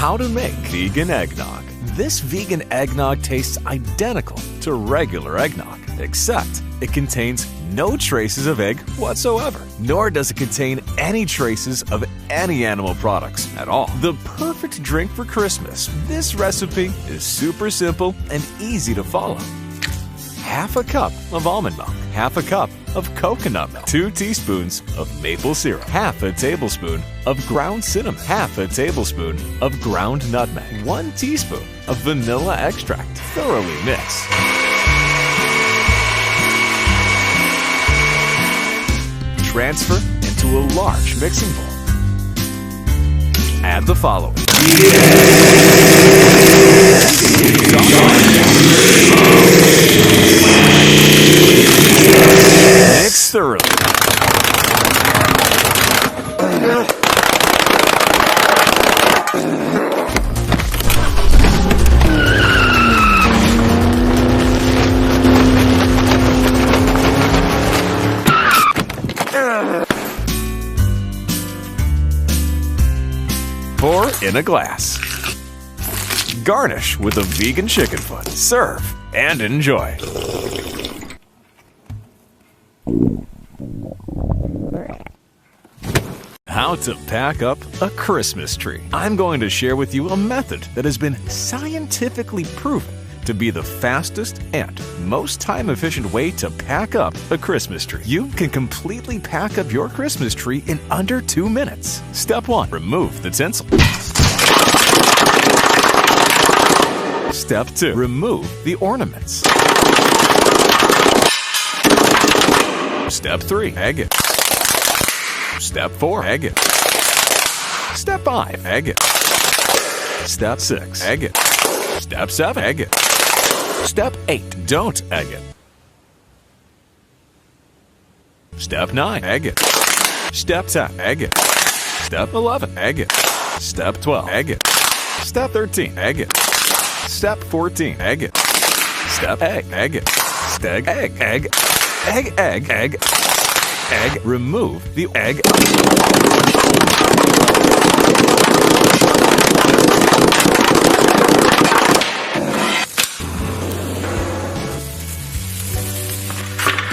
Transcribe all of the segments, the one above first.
How to make vegan eggnog. This vegan eggnog tastes identical to regular eggnog, except it contains no traces of egg whatsoever, nor does it contain any traces of any animal products at all. The perfect drink for Christmas. This recipe is super simple and easy to follow. Half a cup of almond milk, half a cup of coconut milk, 2 teaspoons of maple syrup, half a tablespoon of ground cinnamon, half a tablespoon of ground nutmeg, 1 teaspoon of vanilla extract. Thoroughly mix. Transfer into a large mixing bowl. Add the following. Mix thoroughly. Pour in a glass. Garnish with a vegan chicken foot. Serve and enjoy. How to pack up a Christmas tree. I'm going to share with you a method that has been scientifically proven to be the fastest and most time-efficient way to pack up a Christmas tree. You can completely pack up your Christmas tree in under 2 minutes. Step 1. Remove the tinsel. Step 2. Remove the ornaments. Step 3. Egg it. Step 4. Egg it. Step 5. Egg it. Step 6. Egg it. Step 7. Egg it. Step 8. Don't egg it. Step 9. Egg it. Step 10. Egg it. Step 11. Egg it. Step 12. Egg it. Step 13. Egg it. Step 14. Egg it. Step egg. Egg it. Step egg. Egg. Egg. Egg. Egg. Egg. Remove the egg.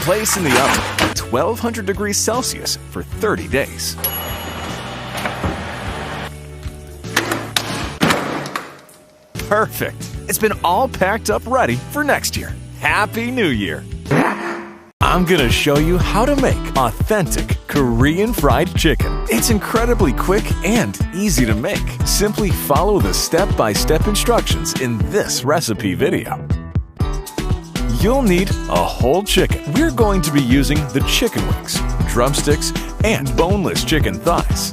Place in the oven at 1200 degrees Celsius for 30 days. Perfect. It's been all packed up ready for next year. Happy New Year. I'm gonna show you how to make authentic Korean fried chicken. It's incredibly quick and easy to make. Simply follow the step-by-step instructions in this recipe video. You'll need a whole chicken. We're going to be using the chicken wings, drumsticks, and boneless chicken thighs.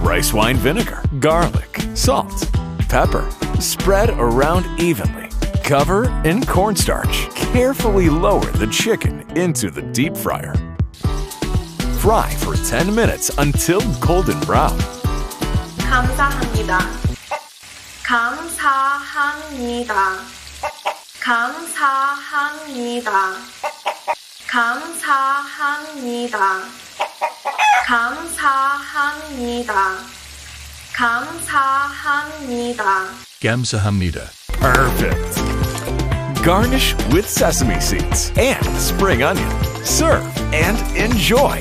Rice wine vinegar, garlic, salt, pepper. Spread around evenly. Cover in cornstarch. Carefully lower the chicken into the deep fryer. Fry for 10 minutes until golden brown. 감사합니다. 감사합니다. 감사합니다. 감사합니다. 감사합니다. 감사합니다. 감사합니다. Perfect. Garnish with sesame seeds and spring onion. Serve and enjoy.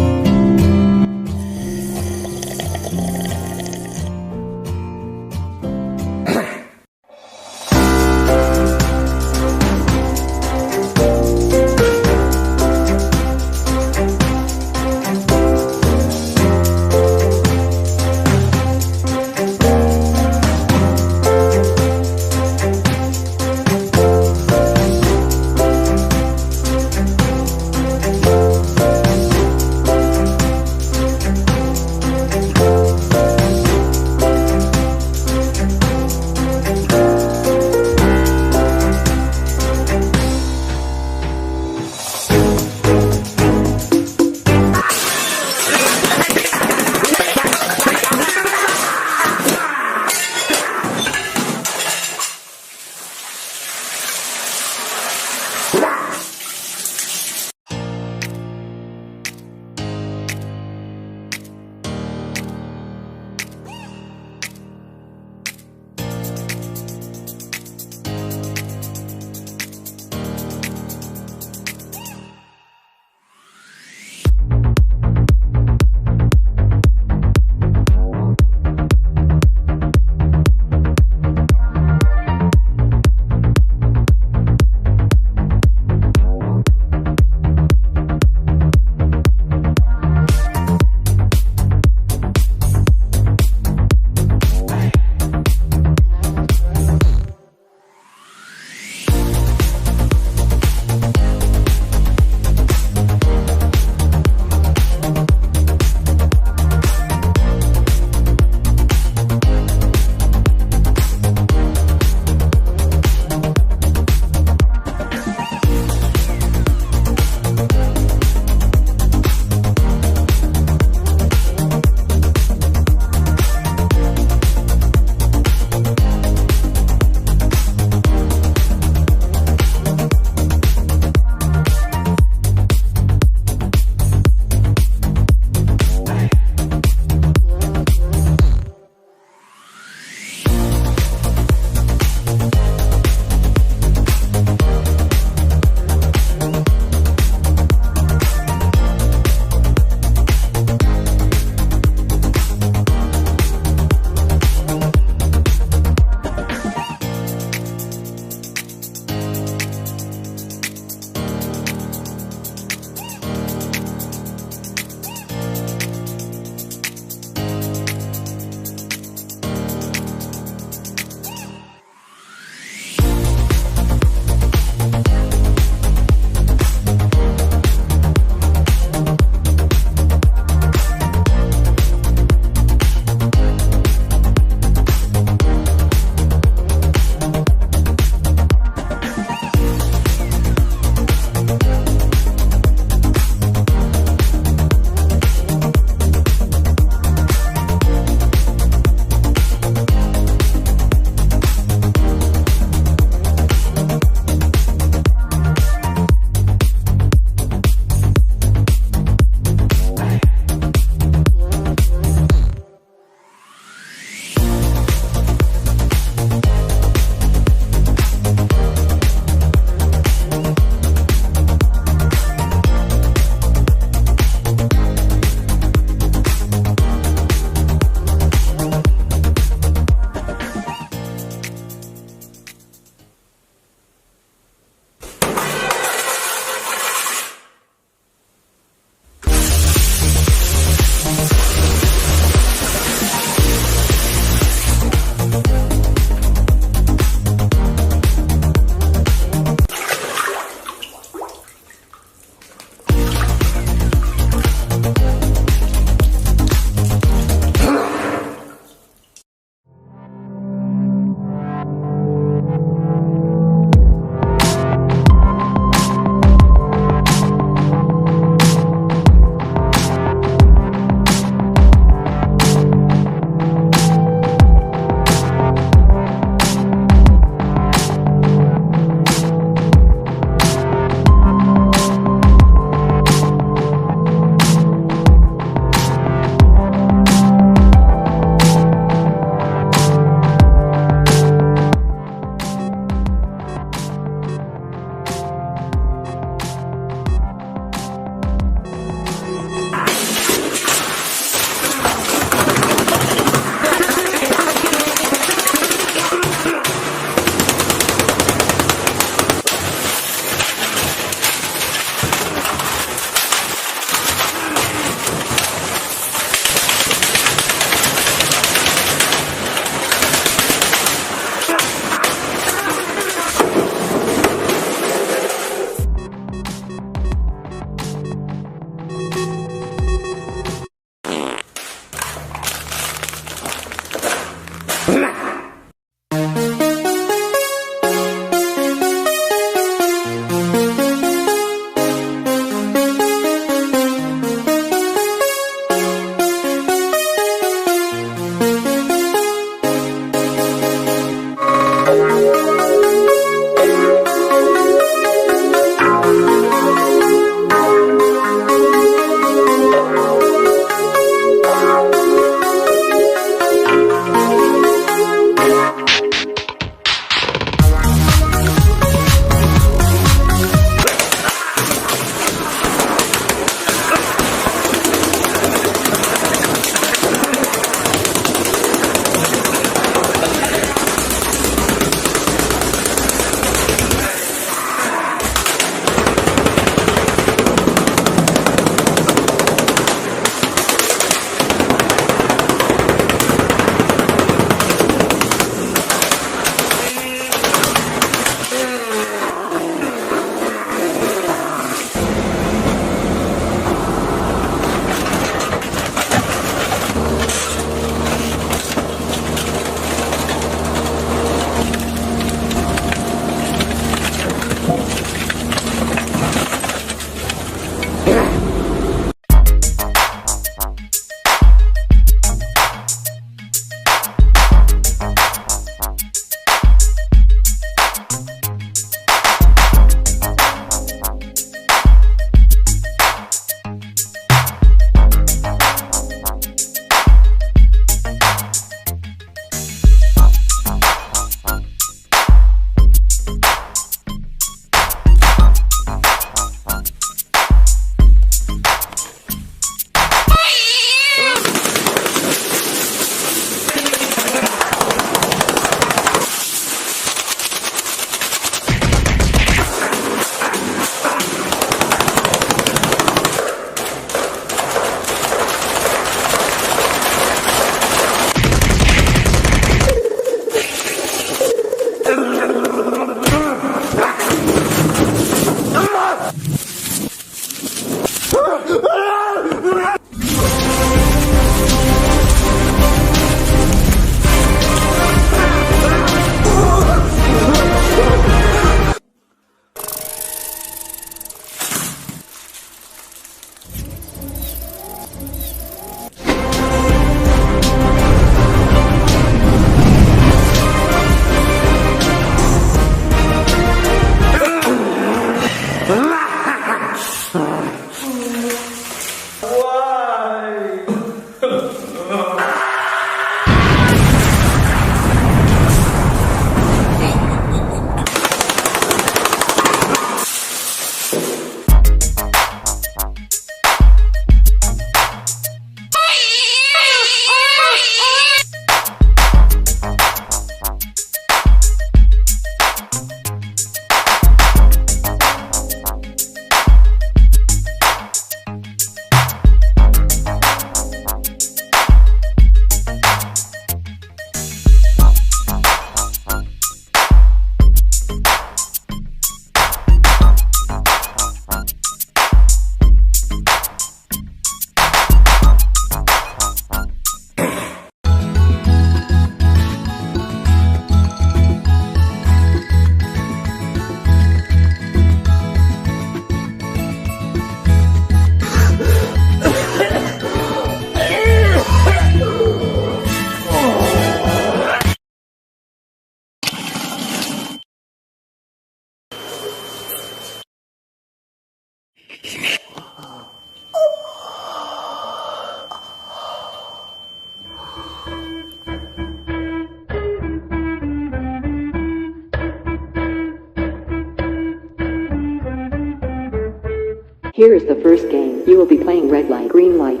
Here is the first game. You will be playing red light, green light.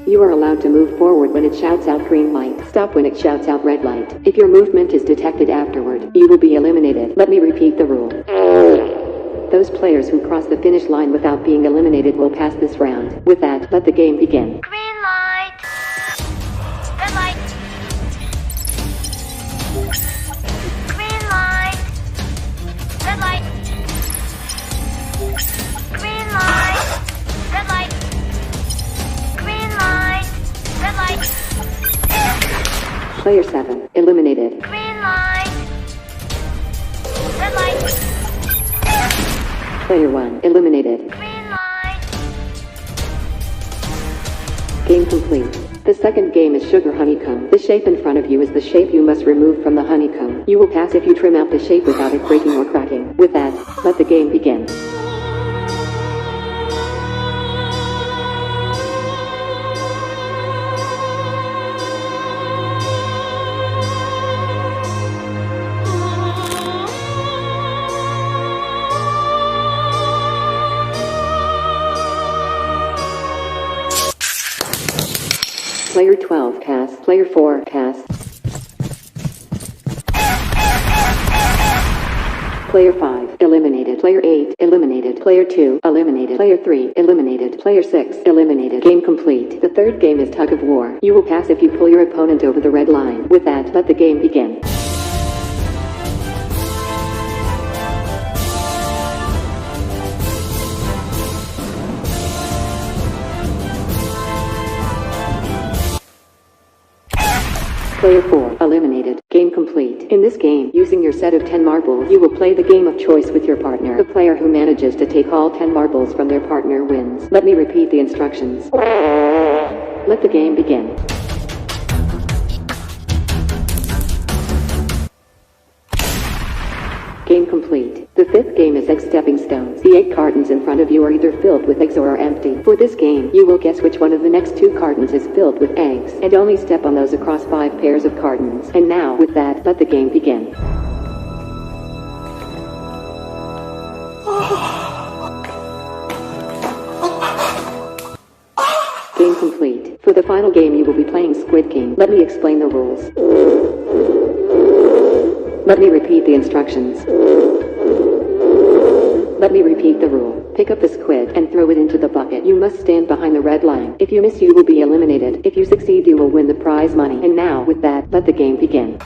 You are allowed to move forward when it shouts out green light. Stop when it shouts out red light. If your movement is detected afterward, you will be eliminated. Let me repeat the rule. Those players who cross the finish line without being eliminated will pass this round. With that, let the game begin. Green light. Red light. Green light. Red light. Green light. Red light. Green light. Red light. Player 7 eliminated. Green light. Red light. Player 1 eliminated. Green light. Game complete. The second game is Sugar Honeycomb. The shape in front of you is the shape you must remove from the honeycomb. You will pass if you trim out the shape without it breaking or cracking. With that, let the game begin. Player 12 cast. Player 4 cast. Player 5 eliminated. Player 8 eliminated. Player 2 eliminated. Player 3 eliminated. Player 6 eliminated. Game complete. The third game is Tug of War. You will pass if you pull your opponent over the red line. With that, let the game begin. Player 4 eliminated. Game complete. In this game, using your set of 10 marbles, you will play the game of choice with your partner. The player who manages to take all 10 marbles from their partner wins. Let me repeat the instructions. Let the game begin. Game complete. The fifth game is Egg Stepping Stones. The 8 cartons in front of you are either filled with eggs or are empty. For this game, you will guess which one of the next 2 cartons is filled with eggs, and only step on those across 5 pairs of cartons. And now, with that, let the game begin. Game complete. For the final game, you will be playing Squid Game. Let me explain the rules. Let me repeat the instructions. Let me repeat the rule. Pick up the squid and throw it into the bucket. You must stand behind the red line. If you miss, you will be eliminated. If you succeed, you will win the prize money. And now, with that, let the game begin.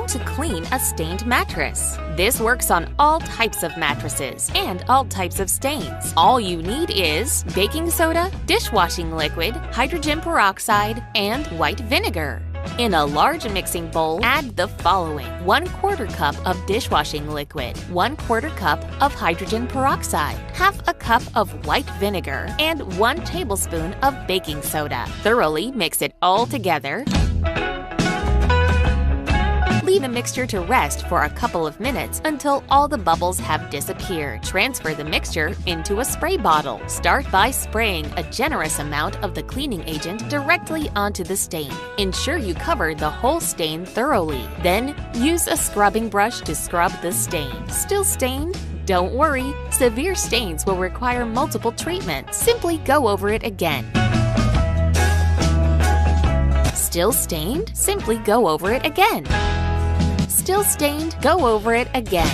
To clean a stained mattress. This works on all types of mattresses and all types of stains. All you need is baking soda, dishwashing liquid, hydrogen peroxide, and white vinegar. In a large mixing bowl, add the following: 1/4 cup of dishwashing liquid, 1/4 cup of hydrogen peroxide, 1/2 cup of white vinegar, and 1 tablespoon of baking soda. Thoroughly mix it all together. Leave the mixture to rest for a couple of minutes until all the bubbles have disappeared. Transfer the mixture into a spray bottle. Start by spraying a generous amount of the cleaning agent directly onto the stain. Ensure you cover the whole stain thoroughly. Then, use a scrubbing brush to scrub the stain. Still stained? Don't worry. Severe stains will require multiple treatments. Simply go over it again. Still stained? Simply go over it again. Still stained? Go over it again.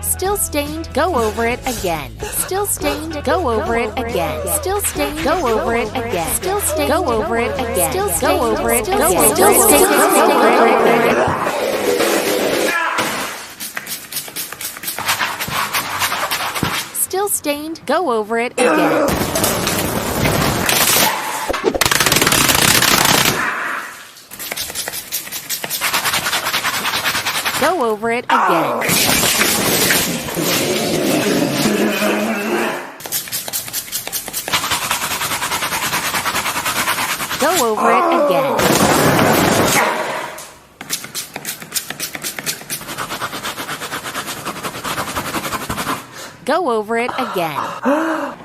Still stained? Go over it again. Still stained? Go over it again. Still stained? Go over it again. Still stained? Go over it again. Still go over it again. Still stained? Go over it again. Still stained? Go over it again. Go over it again. Go over it again. Go over it again. Ah!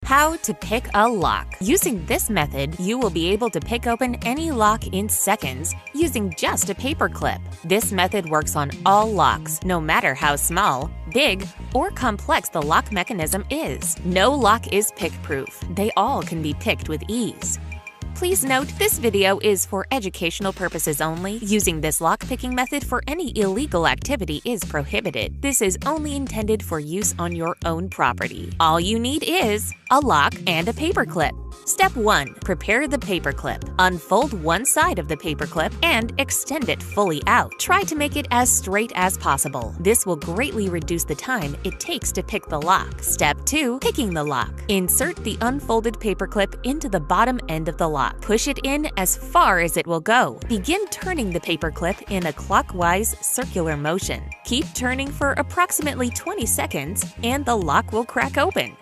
How to pick a lock. Using this method, you will be able to pick open any lock in seconds using just a paper clip. This method works on all locks, no matter how small, big, or complex the lock mechanism is. No lock is pick-proof. They all can be picked with ease. Please note, this video is for educational purposes only. Using this lock-picking method for any illegal activity is prohibited. This is only intended for use on your own property. All you need is a lock and a paper clip. Step 1. Prepare the paperclip. Unfold one side of the paperclip and extend it fully out. Try to make it as straight as possible. This will greatly reduce the time it takes to pick the lock. Step 2. Picking the lock. Insert the unfolded paperclip into the bottom end of the lock. Push it in as far as it will go. Begin turning the paperclip in a clockwise circular motion. Keep turning for approximately 20 seconds and the lock will crack open.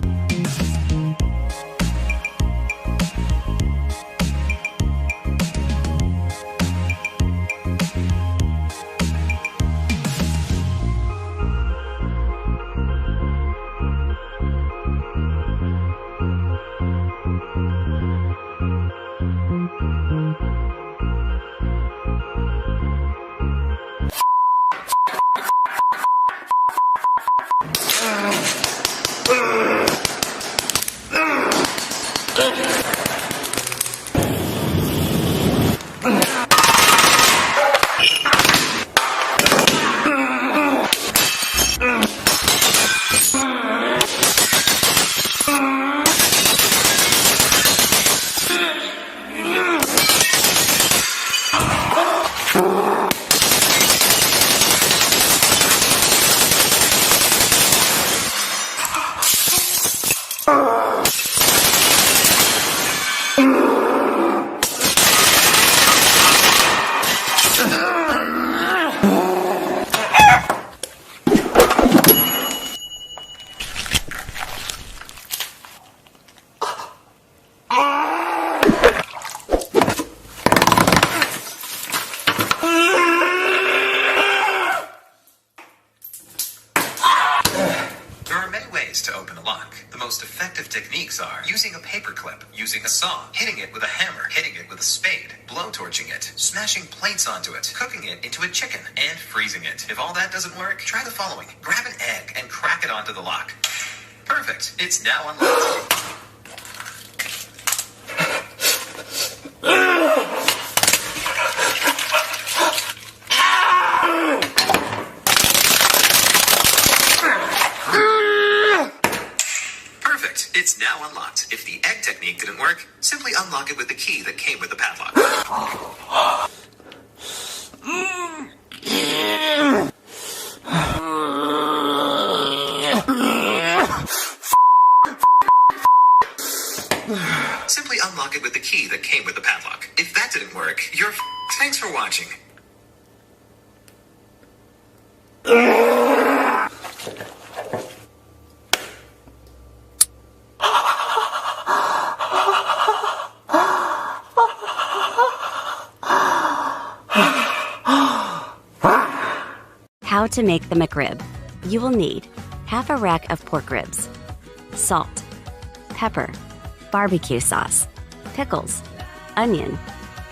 To open a lock. The most effective techniques are using a paperclip, using a saw, hitting it with a hammer, hitting it with a spade, blowtorching it, smashing plates onto it, cooking it into a chicken, and freezing it. If all that doesn't work, try the following. Grab an egg and crack it onto the lock. Perfect. It's now unlocked. It's now unlocked. If the egg technique didn't work, simply unlock it with the key that came with the padlock. Simply unlock it with the key that came with the padlock. If that didn't work, you're Thanks for watching. How to make the McRib. You will need half a rack of pork ribs, salt, pepper, barbecue sauce, pickles, onion,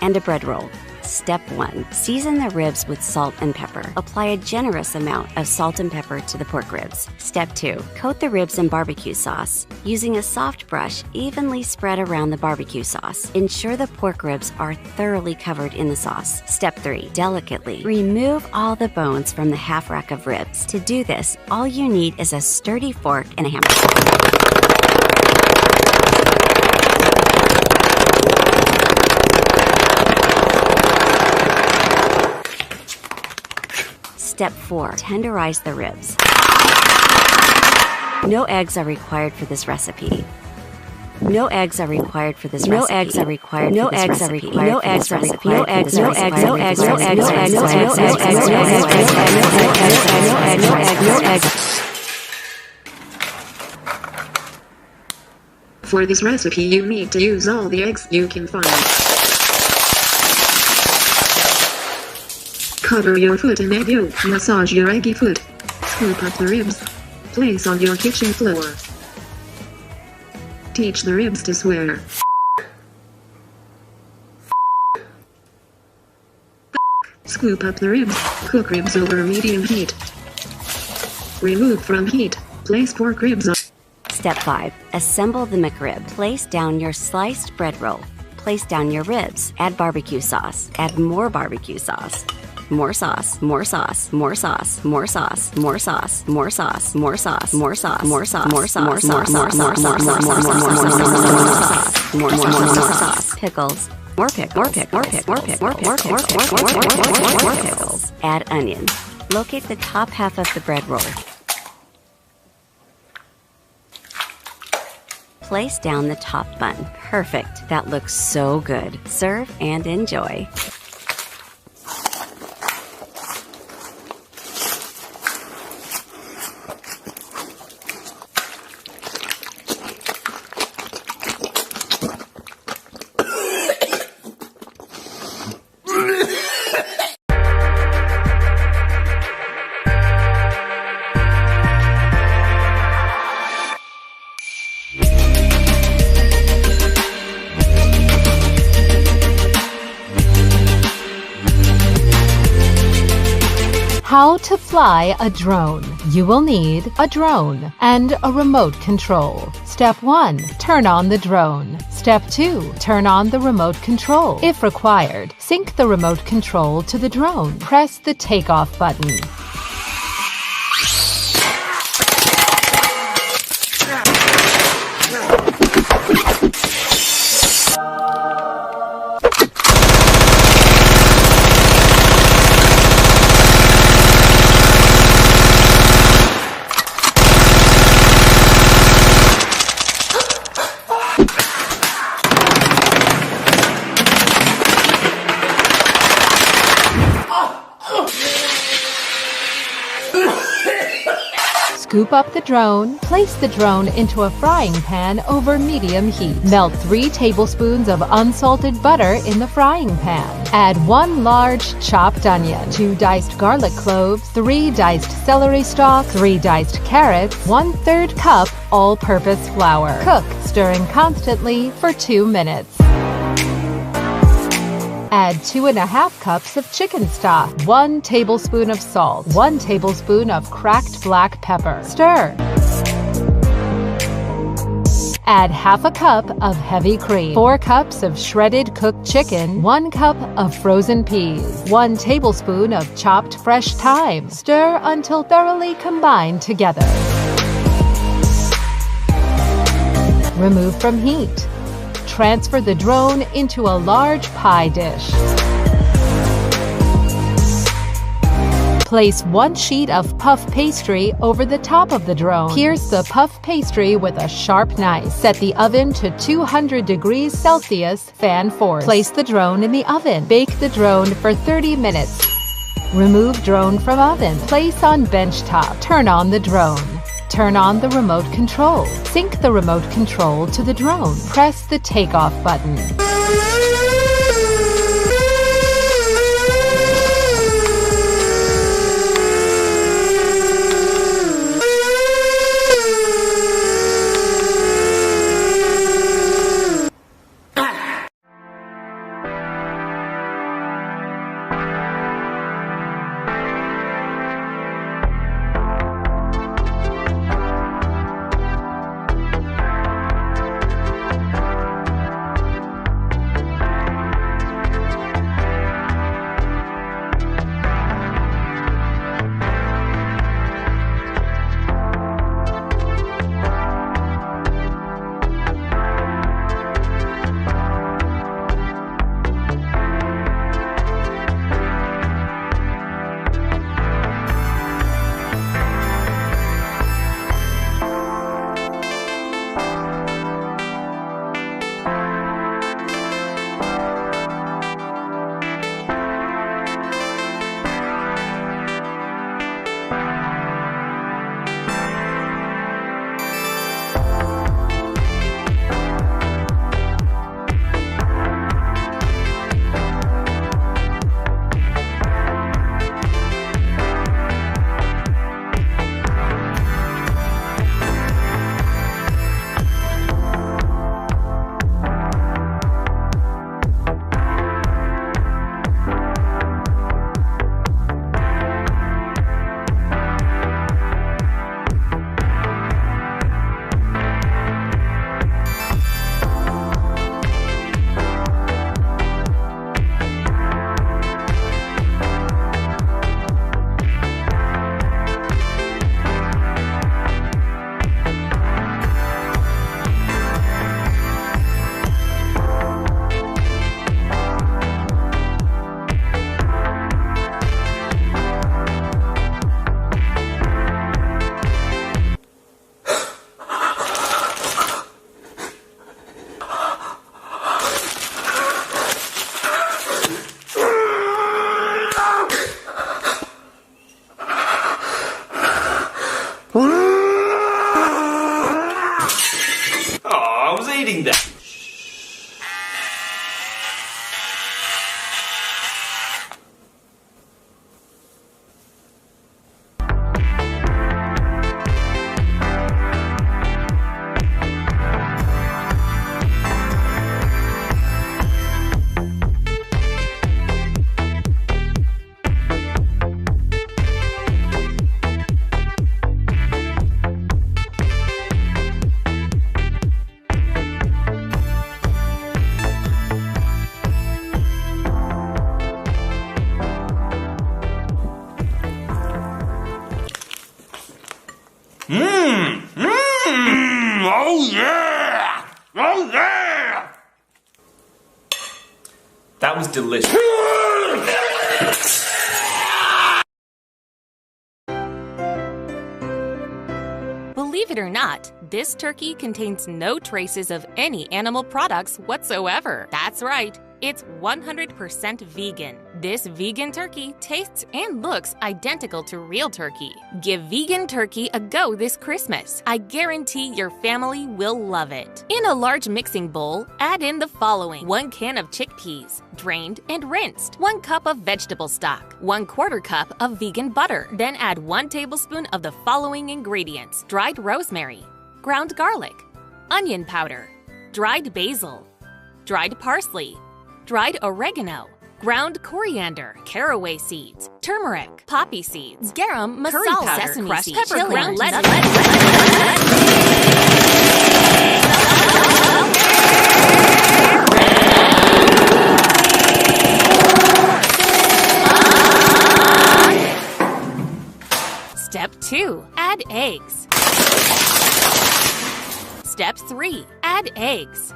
and a bread roll. Step 1. Season the ribs with salt and pepper. Apply a generous amount of salt and pepper to the pork ribs. Step 2. Coat the ribs in barbecue sauce. Using a soft brush, evenly spread around the barbecue sauce. Ensure the pork ribs are thoroughly covered in the sauce. Step 3. Delicately remove all the bones from the half rack of ribs. To do this, all you need is a sturdy fork and a hammer. Step 4. Tenderize the ribs. No eggs are required for this recipe. No eggs are required for this recipe. No eggs are required. No eggs are required. No eggs are required. No eggs. No eggs. No eggs. No eggs. No eggs. No eggs. No eggs. No eggs. For this recipe, you need to use all the eggs you can find. Cover your foot in egg yolk. Massage your eggy foot. Scoop up the ribs. Place on your kitchen floor. Teach the ribs to swear. Scoop up the ribs. Cook ribs over medium heat. Remove from heat. Place pork ribs on. Step 5. Assemble the McRib. Place down your sliced bread roll. Place down your ribs. Add barbecue sauce. Add more barbecue sauce. More sauce, more sauce, more sauce, more sauce, more sauce, more sauce, more sauce, more sauce, more sauce, more sauce, more sauce, more sauce, more sauce, more sauce, pickles. More pickles. Add onion. Locate the top half of the bread roll. Place down the top bun. Perfect. That looks so good. Serve and enjoy. How to fly a drone. You will need a drone and a remote control. Step 1. Turn on the drone. Step 2. Turn on the remote control. If required, sync the remote control to the drone. Press the takeoff button. Scoop up the drone. Place the drone into a frying pan over medium heat. Melt 3 tablespoons of unsalted butter in the frying pan. Add 1 large chopped onion, 2 diced garlic cloves, 3 diced celery stalks, 3 diced carrots, 1/3 cup all-purpose flour. Cook, stirring constantly for 2 minutes. Add 2½ cups of chicken stock, 1 tablespoon of salt, 1 tablespoon of cracked black pepper. Stir. Add ½ cup of heavy cream, 4 cups of shredded cooked chicken, 1 cup of frozen peas, 1 tablespoon of chopped fresh thyme. Stir until thoroughly combined together. Remove from heat. Transfer the drone into a large pie dish. Place 1 sheet of puff pastry over the top of the drone. Pierce the puff pastry with a sharp knife. Set the oven to 200 degrees Celsius, fan force. Place the drone in the oven. Bake the drone for 30 minutes. Remove drone from oven. Place on bench top. Turn on the drone. Turn on the remote control. Sync the remote control to the drone. Press the takeoff button. Oh, yeah! That was delicious. Believe it or not, this turkey contains no traces of any animal products whatsoever. That's right, it's 100% vegan. This vegan turkey tastes and looks identical to real turkey. Give vegan turkey a go this Christmas. I guarantee your family will love it. In a large mixing bowl, add in the following: 1 can of chickpeas, drained and rinsed, 1 cup of vegetable stock, 1/4 cup of vegan butter. Then add 1 tablespoon of the following ingredients: dried rosemary, ground garlic, onion powder, dried basil, dried parsley, dried oregano, ground coriander, caraway seeds, turmeric, poppy seeds, garam masala, curry powder, sesame crushed seeds, pepper, ground lettuce. Step 2. Add eggs. Step 3. Add eggs.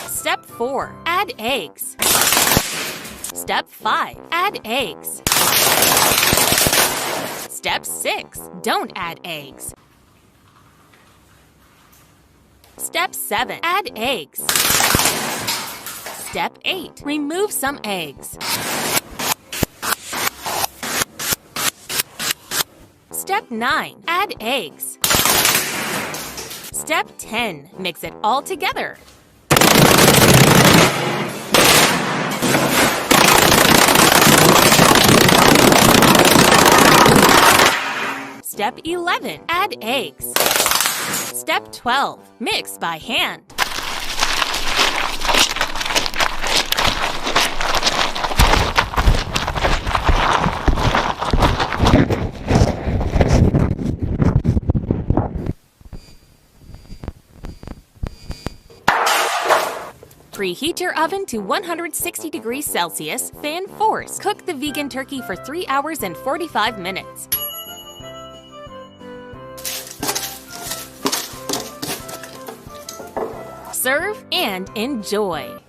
Step 4. Add eggs. Step 5. Add eggs. Step 6. Don't add eggs. Step 7. Add eggs. Step 8. Remove some eggs. Step 9. Add eggs. Step 10. Mix it all together. Step 11. Add eggs. Step 12. Mix by hand. Preheat your oven to 160 degrees Celsius, fan force. Cook the vegan turkey for 3 hours and 45 minutes. Serve and enjoy.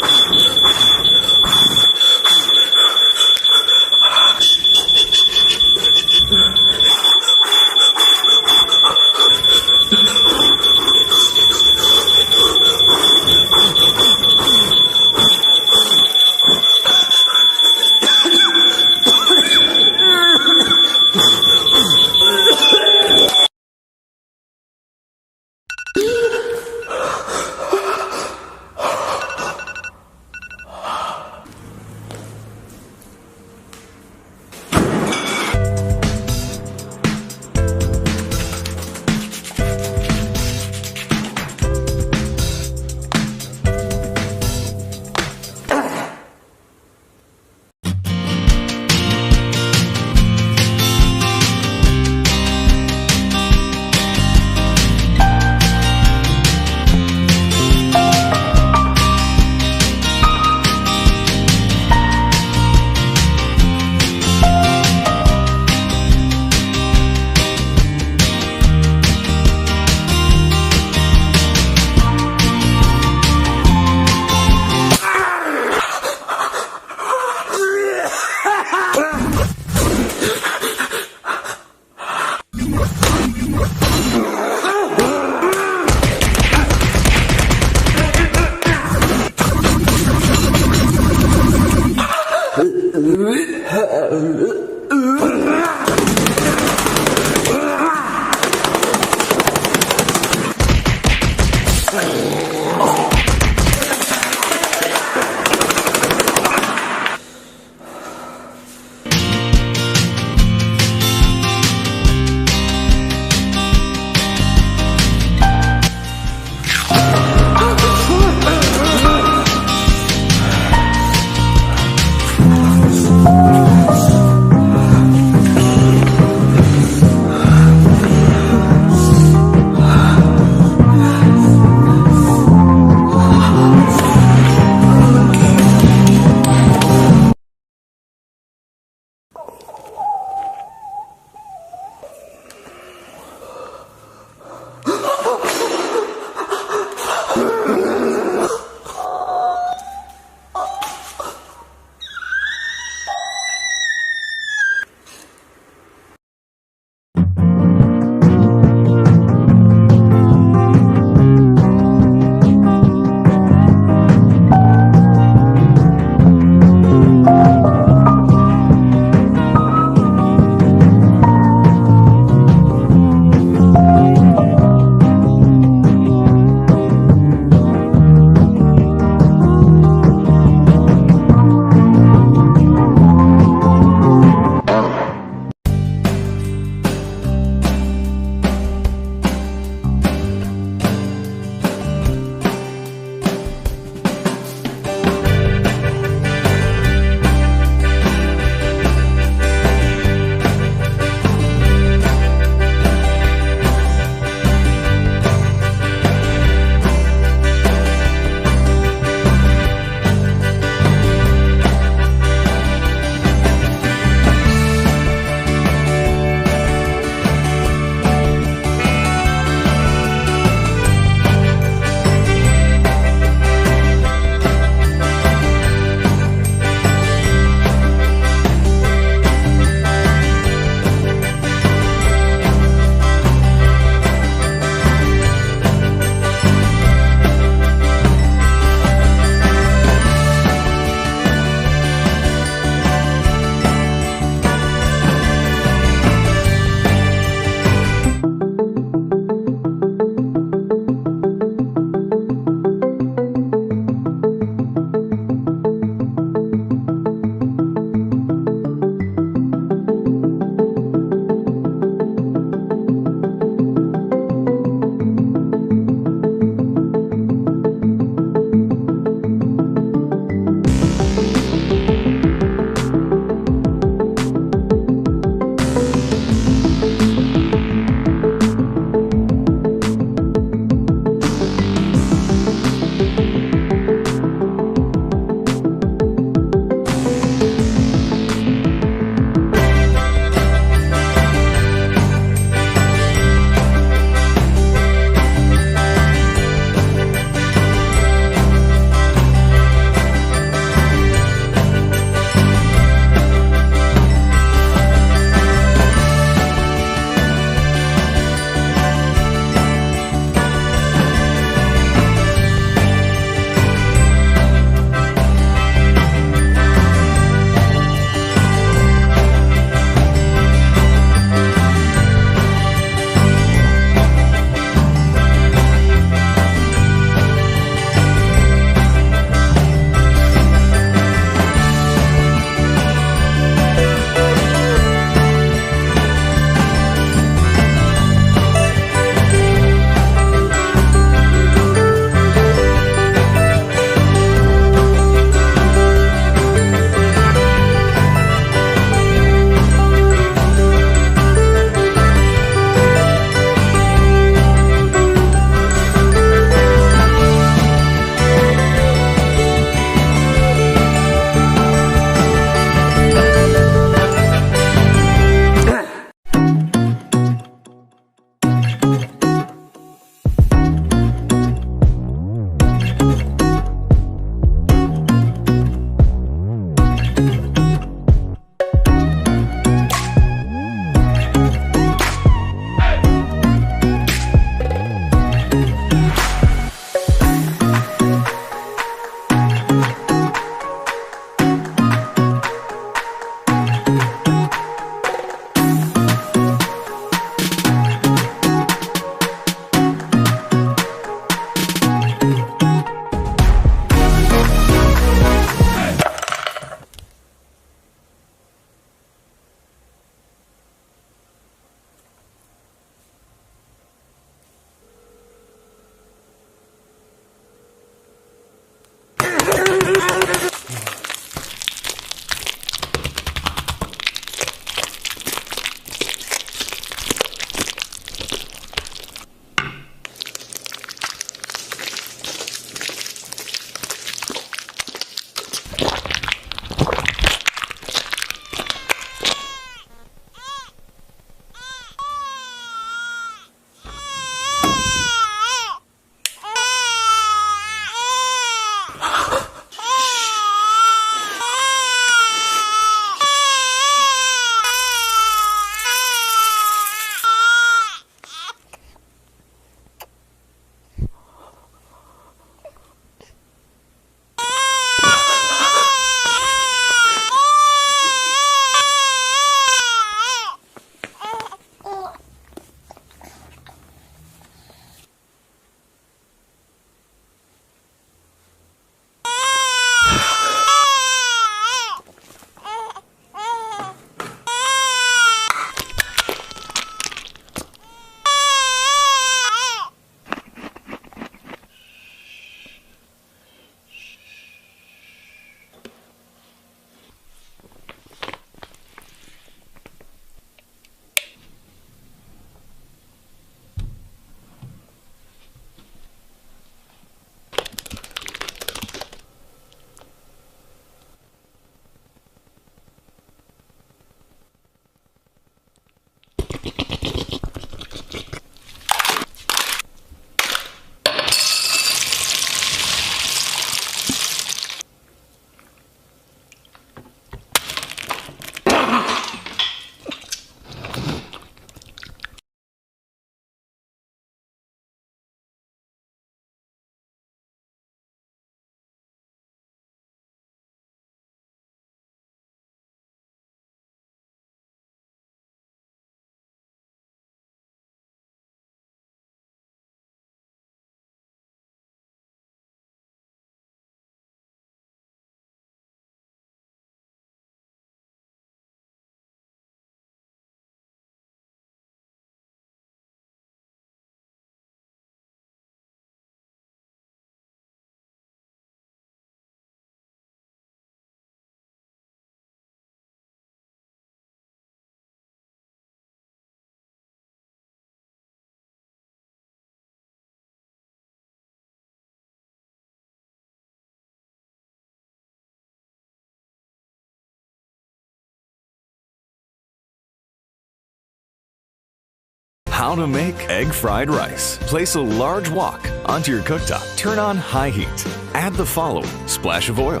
How to make egg fried rice. Place a large wok onto your cooktop. Turn on high heat. Add the following: splash of oil,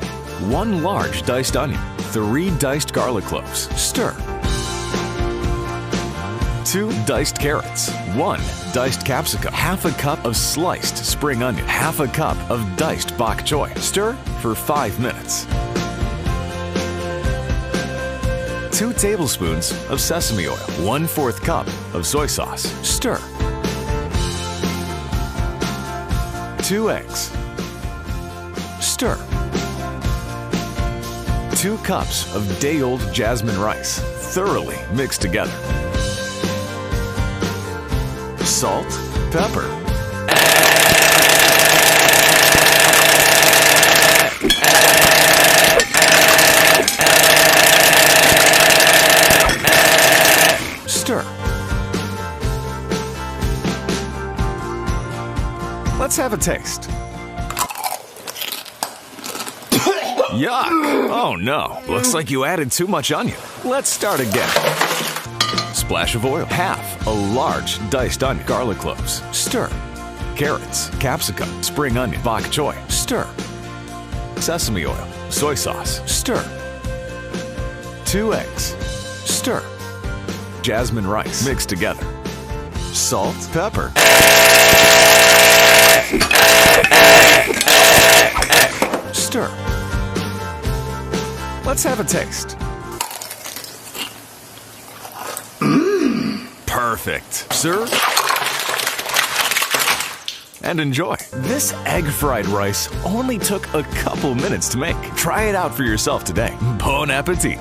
1 large diced onion, 3 diced garlic cloves. Stir. 2 diced carrots, 1 diced capsicum, half a cup of sliced spring onion, half a cup of diced bok choy. Stir for 5 minutes. 2 tablespoons of sesame oil, 1/4 cup of soy sauce. Stir. 2 eggs. Stir. 2 cups of day-old jasmine rice, thoroughly mixed together. Salt, pepper. Stir. Let's have a taste. Yuck! Oh no, looks like you added too much onion. Let's start again. Splash of oil, half a large diced onion, garlic cloves. Stir. Carrots, capsicum, spring onion, bok choy. Stir. Sesame oil, soy sauce. Stir. 2 eggs. Stir. Jasmine rice mixed together. Salt, pepper. Stir. Let's have a taste. Perfect. Serve and enjoy. This egg fried rice only took a couple minutes to make. Try it out for yourself today. Bon appetit.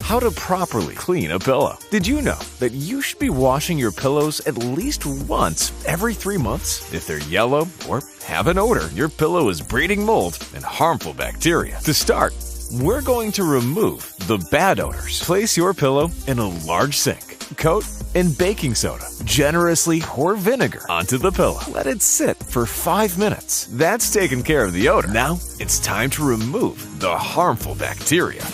How to properly clean a pillow. Did you know that you should be washing your pillows at least once every 3 months? If they're yellow or have an odor, your pillow is breeding mold and harmful bacteria. To start, we're going to remove the bad odors. Place your pillow in a large sink. Coat in baking soda. Generously pour vinegar onto the pillow. Let it sit for 5 minutes. That's taken care of the odor. Now, it's time to remove the harmful bacteria.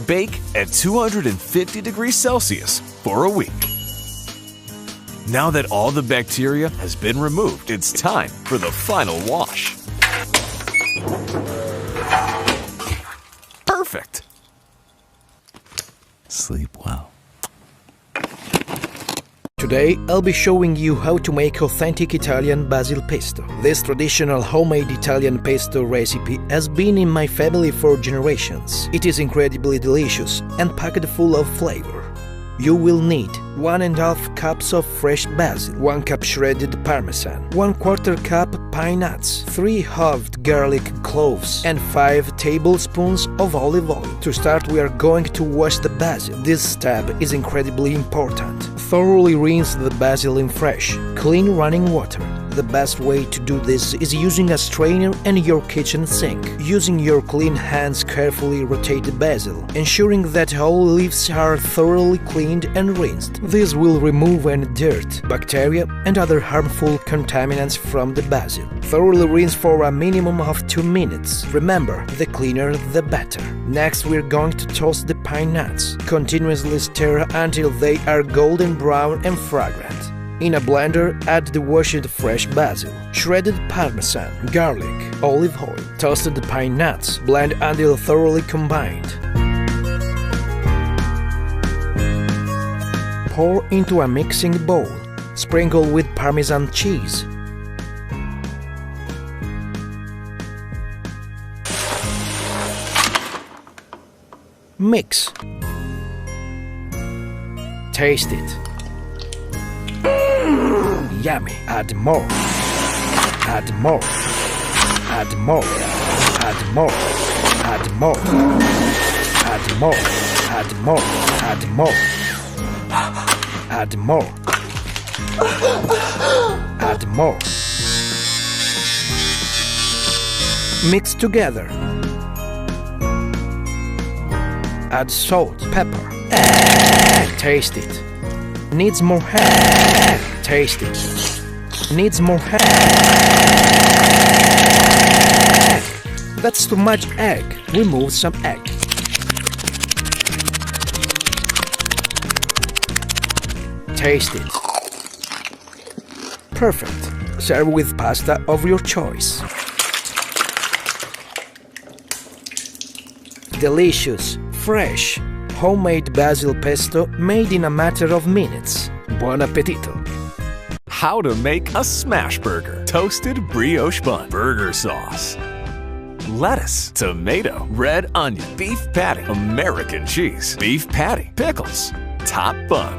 Bake at 250 degrees Celsius for a week. Now that all the bacteria has been removed, it's time for the final wash. Perfect. Sleep well. Today, I'll be showing you how to make authentic Italian basil pesto. This traditional homemade Italian pesto recipe has been in my family for generations. It is incredibly delicious and packed full of flavor. You will need 1½ cups of fresh basil, 1 cup shredded parmesan, 1/4 cup pine nuts, 3 halved garlic cloves, and 5 tablespoons of olive oil. To start, we are going to wash the basil. This step is incredibly important. Thoroughly rinse the basil in fresh, clean running water. The best way to do this is using a strainer and your kitchen sink. Using your clean hands, carefully rotate the basil, ensuring that all leaves are thoroughly cleaned and rinsed. This will remove any dirt, bacteria, and other harmful contaminants from the basil. Thoroughly rinse for a minimum of 2 minutes. Remember, the cleaner the better. Next, we're going to toast the pine nuts. Continuously stir until they are golden brown and fragrant. In a blender, add the washed fresh basil, shredded parmesan, garlic, olive oil, toasted pine nuts, blend until thoroughly combined. Pour into a mixing bowl, sprinkle with Parmesan cheese. Mix. Taste it. Yummy. Add more. Add more. Add more. Add more. Add more. Add more. Add more. Add more. Add more. Add more. Mix together. Add salt, pepper. Taste it. Needs more egg. Taste it. Needs more egg. That's too much egg. Remove some egg. Taste it. Perfect. Serve with pasta of your choice. Delicious, fresh, homemade basil pesto made in a matter of minutes. Buon appetito! How to make a smash burger. Toasted brioche bun, burger sauce, lettuce, tomato, red onion, beef patty, American cheese, beef patty, pickles, top bun.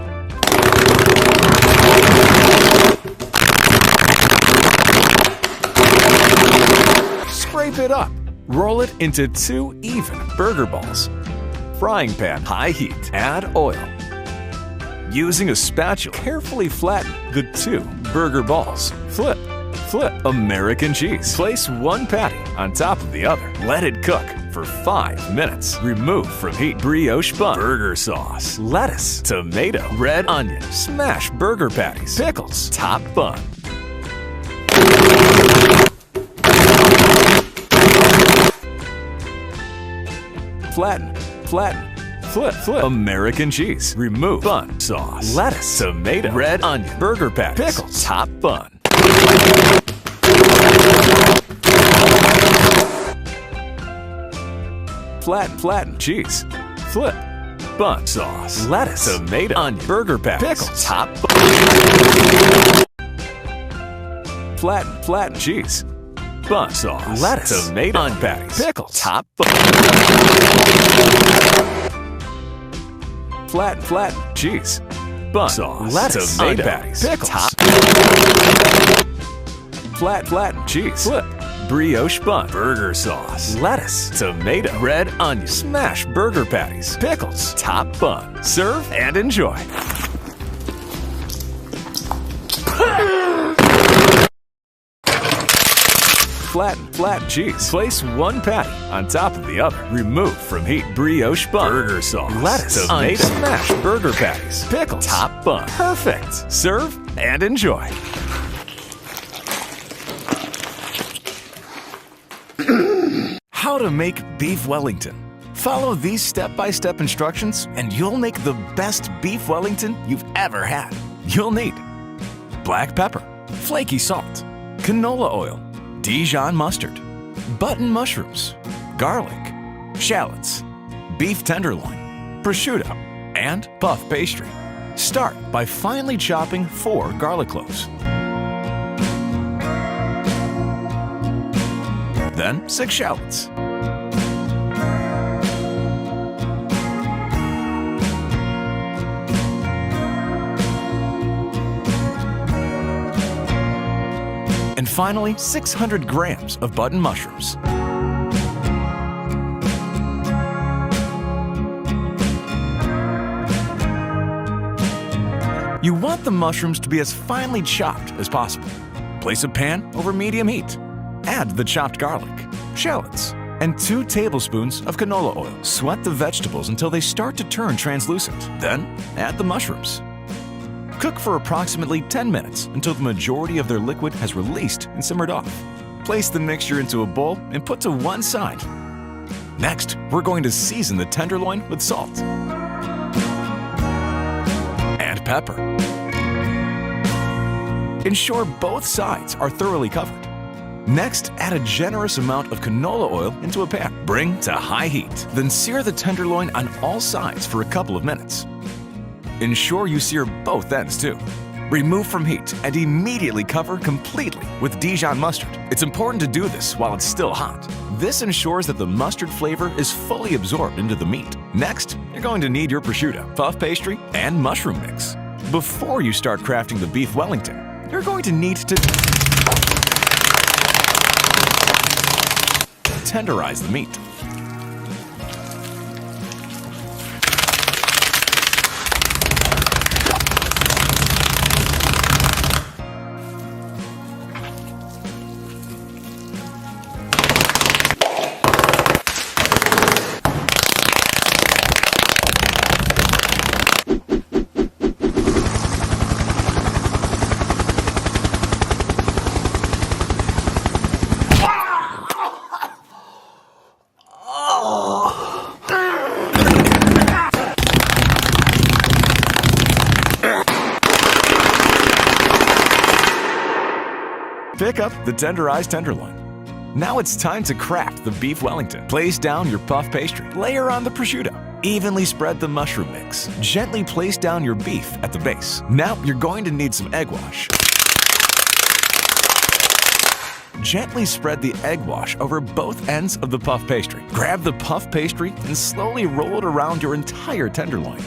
Scrape it up. Roll it into 2 even burger balls. Frying pan, high heat. Add oil. Using a spatula, carefully flatten the 2 burger balls. Flip, flip. American cheese. Place 1 patty on top of the other. Let it cook for 5 minutes. Remove from heat brioche bun, burger sauce, lettuce, tomato, red onion, smash burger patties, pickles, top bun. Flatten, flip, American cheese. Remove bun, sauce, lettuce, tomato, red onion, burger patties, pickles, top bun. Flatten, cheese. Flip, bun, sauce, lettuce, tomato, onion, burger patties, pickles, top bun. Flatten, cheese. Bun, sauce, lettuce, tomato, onion patties, pickles, top bun. Flatten, cheese. Bun, sauce, lettuce, tomato patties, pickles, top. Flatten, cheese. Flip, brioche bun, burger sauce, lettuce, tomato, red onion, smash burger patties, pickles, top bun. Serve and enjoy. Flatten cheese. Place one patty on top of the other. Remove from heat brioche bun, burger sauce, lettuce, tomato, smash burger patties, pickles, top bun. Perfect. Serve and enjoy. How to make beef Wellington. Follow these step-by-step instructions and you'll make the best beef Wellington you've ever had. You'll need black pepper, flaky salt, canola oil, Dijon mustard, button mushrooms, garlic, shallots, beef tenderloin, prosciutto, and puff pastry. Start by finely chopping 4 garlic cloves. Then 6 shallots. And finally, 600 grams of button mushrooms. You want the mushrooms to be as finely chopped as possible. Place a pan over medium heat. Add the chopped garlic, shallots, and 2 tablespoons of canola oil. Sweat the vegetables until they start to turn translucent. Then, add the mushrooms. Cook for approximately 10 minutes until the majority of their liquid has released and simmered off. Place the mixture into a bowl and put to one side. Next, we're going to season the tenderloin with salt and pepper. Ensure both sides are thoroughly covered. Next, add a generous amount of canola oil into a pan. Bring to high heat. Then sear the tenderloin on all sides for a couple of minutes. Ensure you sear both ends too. Remove from heat and immediately cover completely with Dijon mustard. It's important to do this while it's still hot. This ensures that the mustard flavor is fully absorbed into the meat. Next, you're going to need your prosciutto, puff pastry, and mushroom mix. Before you start crafting the beef Wellington, you're going to need to tenderize the meat. Pick up the tenderized tenderloin. Now it's time to craft the beef Wellington. Place down your puff pastry. Layer on the prosciutto. Evenly spread the mushroom mix. Gently place down your beef at the base. Now you're going to need some egg wash. Gently spread the egg wash over both ends of the puff pastry. Grab the puff pastry and slowly roll it around your entire tenderloin.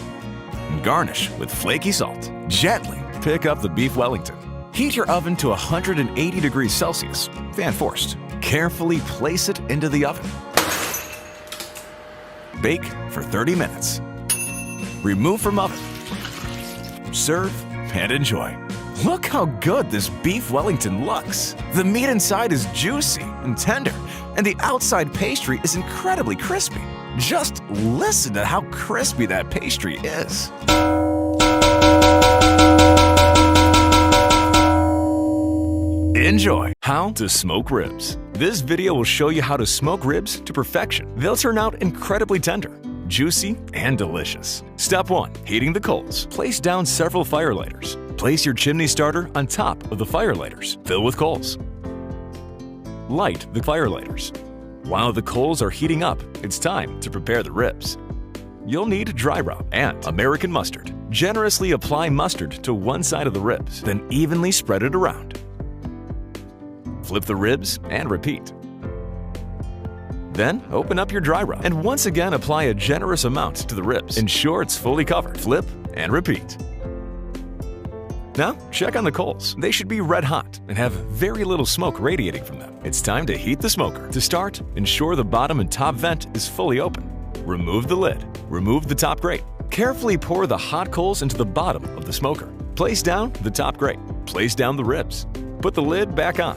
And garnish with flaky salt. Gently pick up the beef Wellington. Heat your oven to 180 degrees Celsius, fan forced. Carefully place it into the oven. Bake for 30 minutes. Remove from oven. Serve and enjoy. Look how good this beef Wellington looks. The meat inside is juicy and tender, and the outside pastry is incredibly crispy. Just listen to how crispy that pastry is. Enjoy how to smoke ribs. This video will show you how to smoke ribs to perfection. They'll turn out incredibly tender, juicy, and delicious. Step 1. Heating the coals. Place down several fire lighters. Place your chimney starter on top of the fire lighters. Fill with coals. Light the fire lighters. While the coals are heating up, it's time to prepare the ribs. You'll need dry rub and American mustard. Generously apply mustard to one side of the ribs, then evenly spread it around. Flip the ribs and repeat. Then open up your dry rub and once again apply a generous amount to the ribs. Ensure it's fully covered. Flip and repeat. Now, check on the coals. They should be red hot and have very little smoke radiating from them. It's time to heat the smoker. To start, ensure the bottom and top vent is fully open. Remove the lid. Remove the top grate. Carefully pour the hot coals into the bottom of the smoker. Place down the top grate. Place down the ribs. Put the lid back on.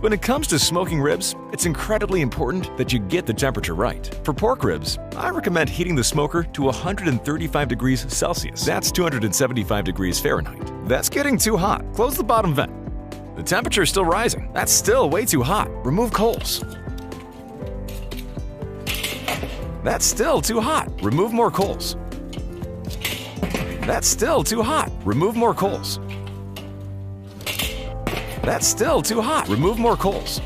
When it comes to smoking ribs, it's incredibly important that you get the temperature right. For pork ribs, I recommend heating the smoker to 135 degrees Celsius. That's 275 degrees Fahrenheit. That's getting too hot. Close the bottom vent. The temperature is still rising. That's still way too hot. Remove coals. That's still too hot. Remove more coals. That's still too hot. Remove more coals. That's still too hot. Remove more coals.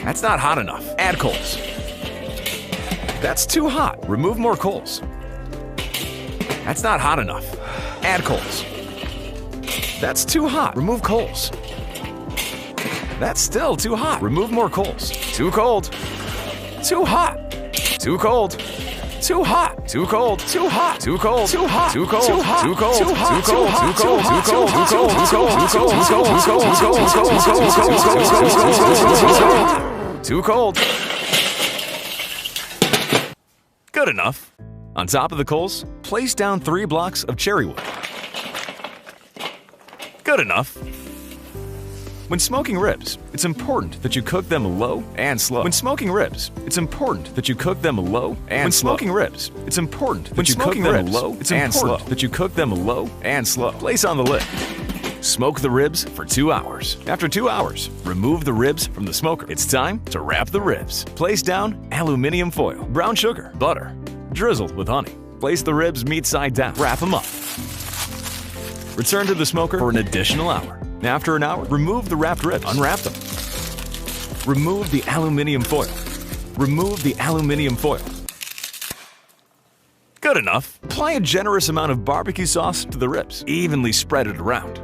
That's not hot enough. Add coals. That's too hot. Remove more coals. That's not hot enough. Add coals. That's too hot. Remove coals. That's still too hot. Remove more coals. Too cold. Too hot. Too cold. Too hot, too cold, too hot, too cold, too hot, too cold, too hot, too cold, too hot, too cold, too cold, too cold, too cold, too cold, too cold. Good enough. On top of the coals, place down 3 blocks of cherry wood. Good enough. When smoking ribs, it's important that you cook them low and slow. When smoking ribs, it's important that you cook them low and slow. When smoking ribs, it's important that you cook them low and slow. That you cook them low and slow. Place on the lid. Smoke the ribs for 2 hours. After 2 hours, remove the ribs from the smoker. It's time to wrap the ribs. Place down aluminum foil, brown sugar, butter, drizzle with honey. Place the ribs meat side down. Wrap them up. Return to the smoker for an additional hour. After an hour, remove the wrapped ribs. Unwrap them. Remove the aluminum foil. Remove the aluminum foil. Good enough. Apply a generous amount of barbecue sauce to the ribs. Evenly spread it around.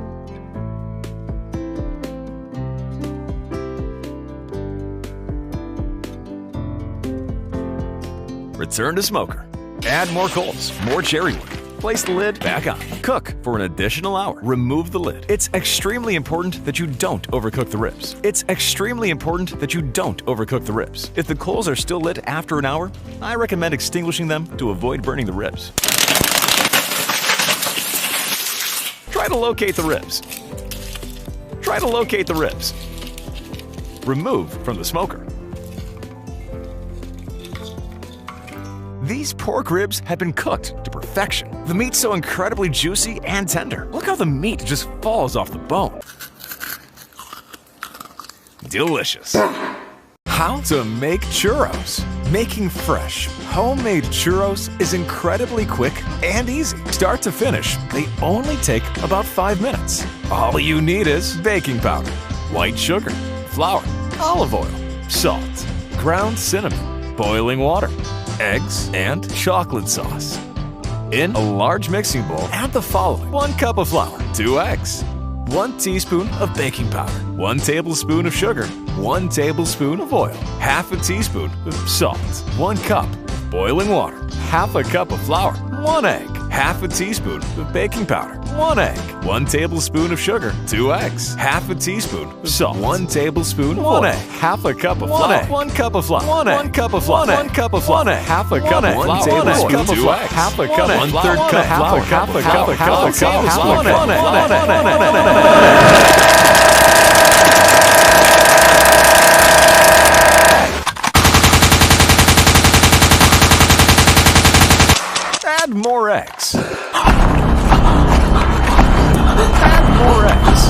Return to smoker. Add more coals, more cherry wood. Place the lid back on. Cook for an additional hour. Remove the lid. It's extremely important that you don't overcook the ribs. It's extremely important that you don't overcook the ribs. If the coals are still lit after an hour, I recommend extinguishing them to avoid burning the ribs. Try to locate the ribs. Try to locate the ribs. Remove from the smoker. These pork ribs have been cooked to perfection. The meat's so incredibly juicy and tender. Look how the meat just falls off the bone. Delicious. How to make churros. Making fresh, homemade churros is incredibly quick and easy. Start to finish, they only take about 5 minutes. All you need is baking powder, white sugar, flour, olive oil, salt, ground cinnamon, boiling water, eggs, and chocolate sauce. In a large mixing bowl, add the following: 1 cup of flour, 2 eggs, 1 teaspoon of baking powder, 1 tablespoon of sugar, 1 tablespoon of oil, half a teaspoon of salt, 1 cup of boiling water, half a cup of flour, 1 egg, half a teaspoon of baking powder, 1 egg, 1 tablespoon of sugar, 2 eggs, half a teaspoon of salt, 1 tablespoon of oil, half a cup of flour, 1 cup of flour, 1 cup of flour, 1 cup of flour, half a cup of flour, 1 tablespoon of flour, half a cup, 1/3 cup flour, half a cup of flour, eggs. Add more eggs.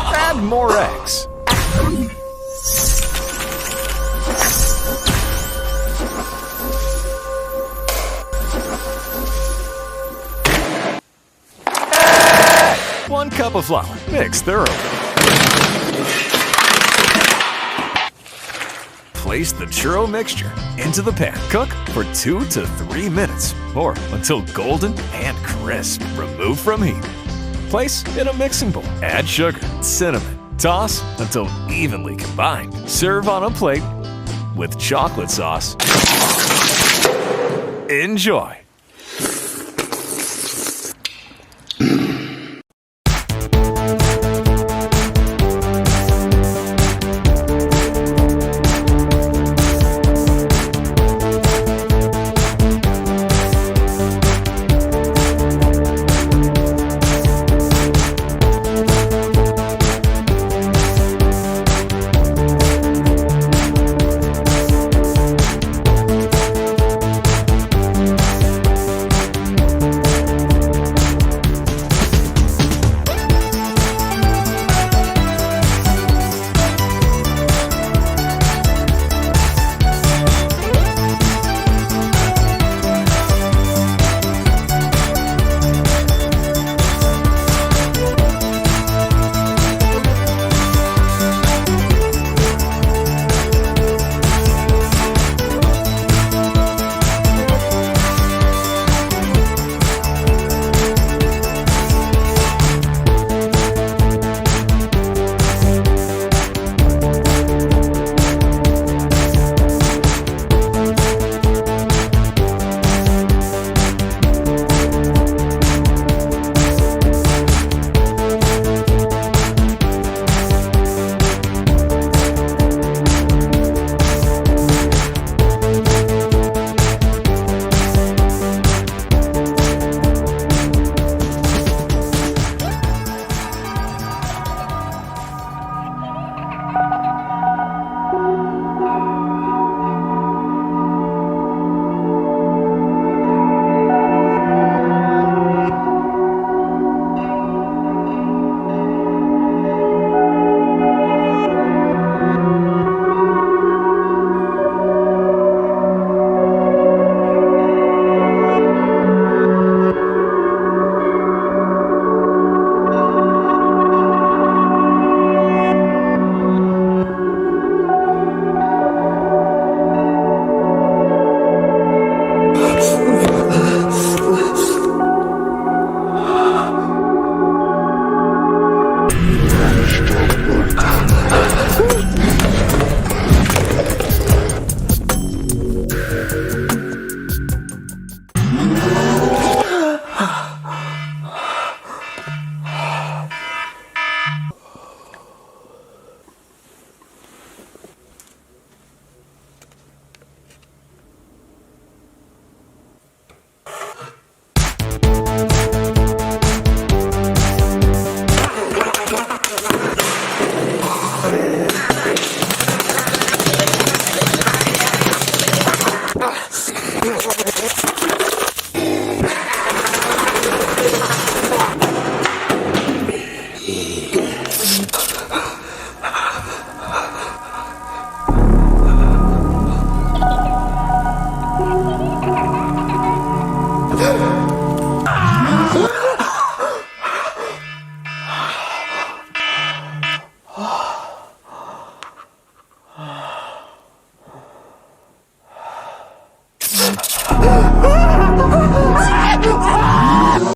Add more eggs. One cup of flour. Mix thoroughly. Place the churro mixture into the pan. Cook for 2 to 3 minutes or until golden and crisp. Remove from heat. Place in a mixing bowl. Add sugar, cinnamon. Toss until evenly combined. Serve on a plate with chocolate sauce. Enjoy!